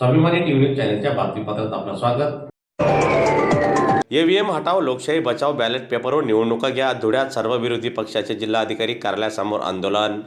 स्वाभिमानी टीव्ही चॅनलच्या बातमीपत्रात आपलं स्वागत। ईव्हीएम हटाव लोकशाही बचाव बॅलेट पेपरवर निवडणुका घ्या। धुळ्यात सर्व विरोधी पक्षाचे जिल्हाधिकारी कार्यालयासमोर आंदोलन।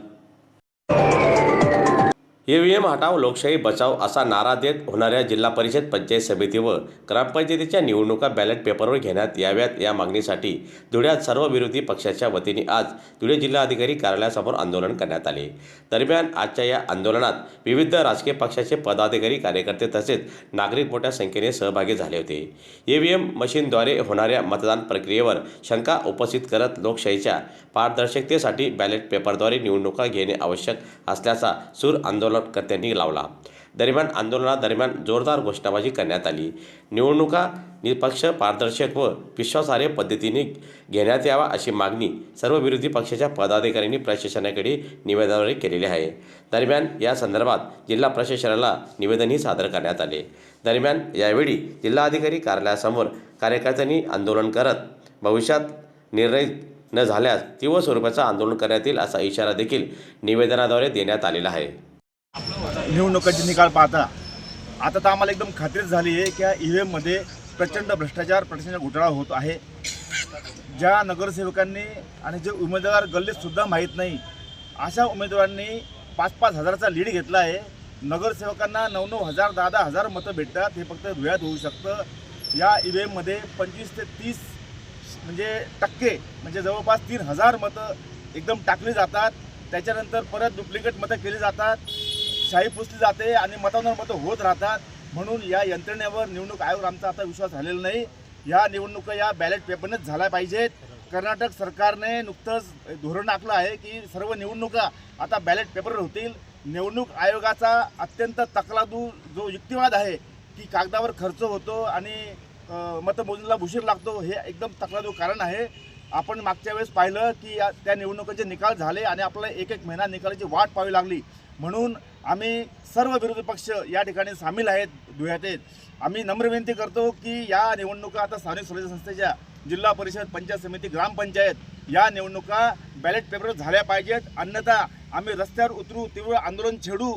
ईव्हीएम हटाव लोकशाही बचाव असा नारा देत होणाऱ्या जिल्हा परिषद पंचायत समिती व ग्रामपंचायतीच्या निवडणुका बॅलेट पेपरवर घेण्यात याव्यात या मागणीसाठी धुळ्यात सर्व विरोधी पक्षाच्या वतीने आज धुळे जिल्हाधिकारी कार्यालयासमोर आंदोलन करण्यात आले। दरम्यान आजच्या या आंदोलनात विविध राजकीय पक्षाचे पदाधिकारी कार्यकर्ते तसेच नागरिक मोठ्या संख्येने सहभागी झाले होते। ईव्हीएम मशीनद्वारे होणाऱ्या मतदान प्रक्रियेवर शंका उपस्थित करत लोकशाहीच्या पारदर्शकतेसाठी बॅलेट पेपरद्वारे निवडणुका घेणे आवश्यक असल्याचा सूर आंदोलनकर्त्यांनी लावला। दरम्यान आंदोलनादरम्यान जोरदार घोषणाबाजी करण्यात आली। निवडणुका निष्पक्ष, पारदर्शक व विश्वासार्ह पद्धतीने घेण्यात यावा अशी मागणी सर्व विरोधी पक्षाच्या पदाधिकाऱ्यांनी प्रशासनाकडे निवेदनाद्वारे केलेली आहे। दरम्यान या संदर्भात जिल्हा प्रशासनाला निवेदनही सादर करण्यात आले। दरम्यान यावेळी जिल्हाधिकारी कार्यालयासमोर कार्यकर्त्यांनी आंदोलन करत भविष्यात निर्णय न झाल्यास तीव्र स्वरूपाचं आंदोलन करण्यात येईल असा इशारा देखील निवेदनाद्वारे देण्यात आलेला आहे। निवडणुकांचे निकाल पाहता आता तर आम्हाला एकदम खात्री झाली आहे की या ईव्हीएममध्ये प्रचंड भ्रष्टाचार, प्रचंड घोटाळा होत आहे। ज्या नगरसेवकांनी आणि जे उमेदवार गल्लीतसुद्धा माहीत नाही अशा उमेदवारांनी 5-5 हजाराचा लीड घेतला आहे। नगरसेवकांना 9-9 हजार 10-10 हजार मतं भेटतात। हे फक्त धुळ्यात होऊ शकतं। या ईव्हीएममध्ये 25 ते 30 टक्के म्हणजे जवळपास 3000 मतं एकदम टाकली जातात। त्याच्यानंतर परत डुप्लिकेट मतं केली जातात, शाई पुसली जाते आणि मतांवर मतं होत राहतात। म्हणून या यंत्रणेवर निवडणूक आयोगावर आमचा आता विश्वास झालेला नाही। या निवडणुका या बॅलेट पेपरनेच झाल्या पाहिजेत। कर्नाटक सरकारने नुकतंच धोरण आखलं आहे की सर्व निवडणुका आता बॅलेट पेपरवर होतील। निवडणूक आयोगाचा अत्यंत तकलादू जो युक्तिवाद आहे की कागदावर खर्च होतो आणि मतमोजणीला उशीर लागतो, हे एकदम तकलादू कारण आहे। आपण मागच्या वेळेस पाहिलं की त्या निवडणुकांचे निकाल झाले आणि आपल्याला एक महिना निकालाची वाट पाहावी लागली। म्हणून आम्ही सर्व विरोधी पक्ष या ठिकाणी सामील आहेत, धुळ्यात आहेत। आम्ही नम्र विनंती करतो की या निवडणुका आता स्थानिक स्वराज्य संस्थेच्या जिल्हा परिषद, पंचायत समिती, ग्रामपंचायत या निवडणुका बॅलेट पेपरवर झाल्या पाहिजेत। अन्यथा आम्ही रस्त्यावर उतरू, तीव्र आंदोलन छेडू